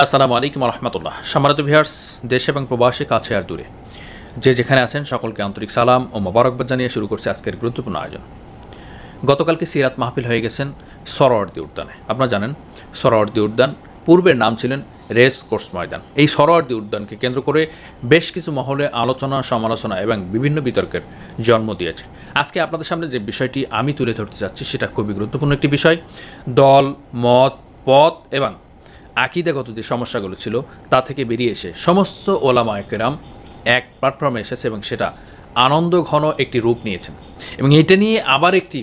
আসসালামু আলাইকুম রহমতুল্লাহ। সম্মানিত ভিউয়ার্স, দেশ এবং প্রবাসী কাছে আর দূরে যে যেখানে আছেন সকলকে আন্তরিক সালাম ও মোবারকবাদ জানিয়ে শুরু করছে আজকের গুরুত্বপূর্ণ আয়োজন। গতকালকে সিরাত মাহফিল হয়ে গেছেন সোহরাওয়ার্দী উদ্যানে। আপনারা জানেন সোহরাওয়ার্দী উদ্যান পূর্বের নাম ছিলেন রেস কোর্স ময়দান। এই সোহরাওয়ার্দী উদ্যানকে কেন্দ্র করে বেশ কিছু মহলে আলোচনা, সমালোচনা এবং বিভিন্ন বিতর্কের জন্ম দিয়েছে। আজকে আপনাদের সামনে যে বিষয়টি আমি তুলে ধরতে যাচ্ছি সেটা খুবই গুরুত্বপূর্ণ একটি বিষয়। দল, মত, পথ এবং আকীদাগত যে সমস্যাগুলো ছিল তা থেকে বেরিয়ে এসে সমস্ত ওলামায়ে কেরাম এক প্ল্যাটফর্মে এসেছে এবং সেটা আনন্দঘন একটি রূপ নিয়েছেন। এবং এটা নিয়ে আবার একটি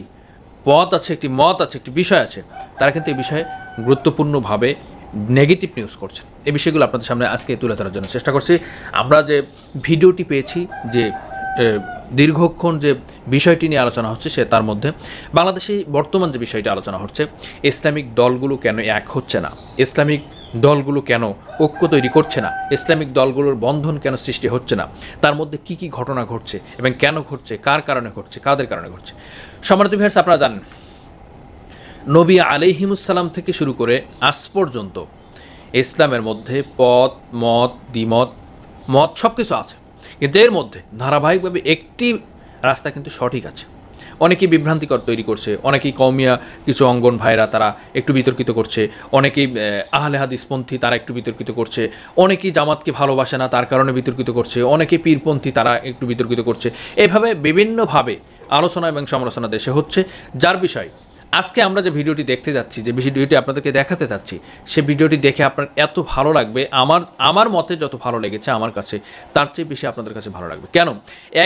পথ আছে, একটি মত আছে, একটি বিষয় আছে। তারা কিন্তু এই বিষয়ে গুরুত্বপূর্ণভাবে নেগেটিভ নিউজ করছেন। এই বিষয়গুলো আপনাদের সামনে আজকে তুলে ধরার জন্য চেষ্টা করছি। আমরা যে ভিডিওটি পেয়েছি, যে দীর্ঘক্ষণ যে বিষয়টি নিয়ে আলোচনা হচ্ছে সে তার মধ্যে বাংলাদেশে বর্তমান যে বিষয়টি আলোচনা হচ্ছে, ইসলামিক দলগুলো কেন এক হচ্ছে না, ইসলামিক দলগুলো কেন ঐক্য তৈরি করছে না, ইসলামিক দলগুলোর বন্ধন কেন সৃষ্টি হচ্ছে না, তার মধ্যে কি কি ঘটনা ঘটছে এবং কেন ঘটছে, কার কারণে ঘটছে, কাদের কারণে ঘটছে। সম্মানিত ভিউয়ার্স, আপনারা জানেন নবী আলাইহিমুসসালাম থেকে শুরু করে আজ পর্যন্ত ইসলামের মধ্যে পথ, মত, দ্বিমত, মত সব কিছু আছে, কিন্তু এর মধ্যে ধারাবাহিকভাবে একটি রাস্তা কিন্তু সঠিক আছে। অনেকেই বিভ্রান্তিকর তৈরি করছে, অনেকেই কওমিয়া কিছু অঙ্গন ভাইরা তারা একটু বিতর্কিত করছে, অনেকেই আহলে হাদিসপন্থী তারা একটু বিতর্কিত করছে, অনেকেই জামাতকে ভালোবাসে না তার কারণে বিতর্কিত করছে, অনেকেই পীরপন্থী তারা একটু বিতর্কিত করছে। এভাবে বিভিন্নভাবে আলোচনা এবং সমালোচনা দেশে হচ্ছে, যার বিষয় আজকে আমরা যে ভিডিওটি দেখতে যাচ্ছি, যে ভিডিওটি আপনাদেরকে দেখাতে যাচ্ছি, সে ভিডিওটি দেখে আপনার এত ভালো লাগবে, আমার মতে যত ভালো লেগেছে আমার কাছে তার চেয়ে বেশি আপনাদের কাছে ভালো লাগবে। কেন?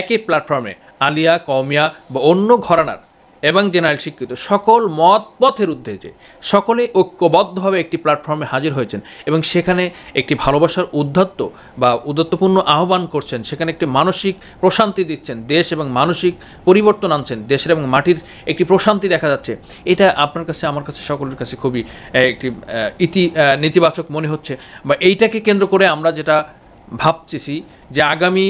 একই প্ল্যাটফর্মে আলিয়া, কওমিয়া বা অন্য ঘরানার এবং জেনারেল শিক্ষিত সকল মত পথের উদ্দেশ্যে সকলে ঐক্যবদ্ধভাবে একটি প্ল্যাটফর্মে হাজির হয়েছেন এবং সেখানে একটি ভালোবাসার উদ্ধত্তপূর্ণ আহ্বান করছেন, সেখানে একটি মানসিক প্রশান্তি দিচ্ছেন, দেশ এবং মানসিক পরিবর্তন আনছেন, দেশের এবং মাটির একটি প্রশান্তি দেখা যাচ্ছে। এটা আপনার কাছে, আমার কাছে, সকলের কাছে খুবই একটি নেতিবাচক মনে হচ্ছে। বা এইটাকে কেন্দ্র করে আমরা যেটা ভাবতেছি যে আগামী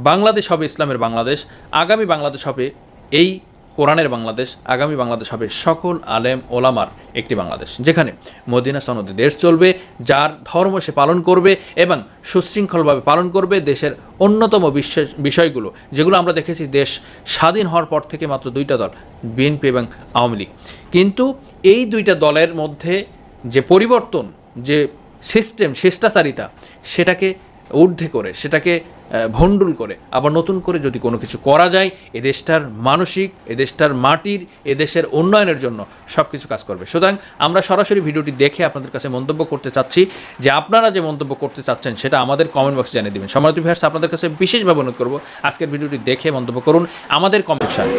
বাংলাদেশ হবে ইসলামের বাংলাদেশ, আগামী বাংলাদেশ হবে এই কোরআনের বাংলাদেশ, আগামী বাংলাদেশ হবে সকল আলেম ওলামার একটি বাংলাদেশ, যেখানে মদিনা সনদে দেশ চলবে, যার ধর্ম সে পালন করবে এবং সুশৃঙ্খলভাবে পালন করবে। দেশের অন্যতম বিষয়গুলো যেগুলো আমরা দেখেছি দেশ স্বাধীন হওয়ার পর থেকে মাত্র দুইটা দল, বিএনপি এবং আওয়ামী লীগ, কিন্তু এই দুইটা দলের মধ্যে যে পরিবর্তন, যে সিস্টেম, শিষ্টাচারিতা, সেটাকে ঊর্ধ্বে করে, সেটাকে ভণ্ডুল করে আবার নতুন করে যদি কোনো কিছু করা যায়, এদেশটার মানসিক, এদেশটার মাটির, এদেশের উন্নয়নের জন্য সব কিছু কাজ করবে। সুতরাং আমরা সরাসরি ভিডিওটি দেখে আপনাদের কাছে মন্তব্য করতে চাচ্ছি, যে আপনারা যে মন্তব্য করতে চাচ্ছেন সেটা আমাদের কমেন্ট বক্সে জানিয়ে দেবেন। সম্মানিত ভিউয়ার্স, আপনাদের কাছে বিশেষভাবে অনুরোধ করব আজকের ভিডিওটি দেখে মন্তব্য করুন আমাদের কমেন্ট সেকশনে।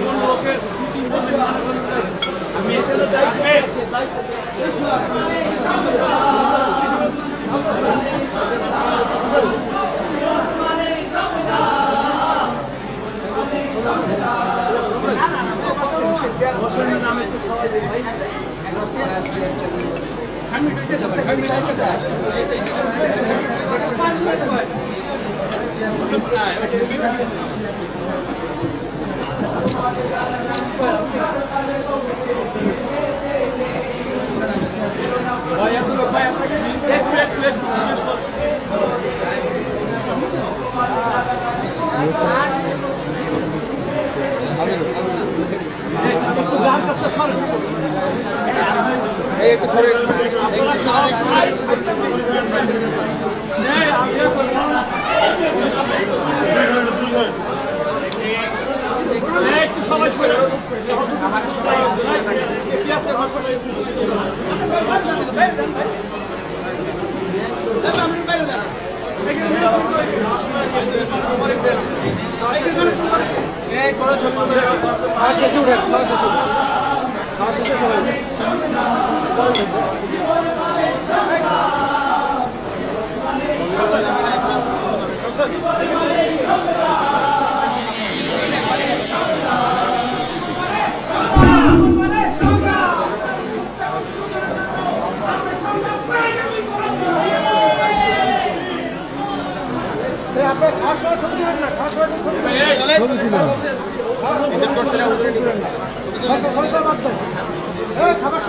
খাবার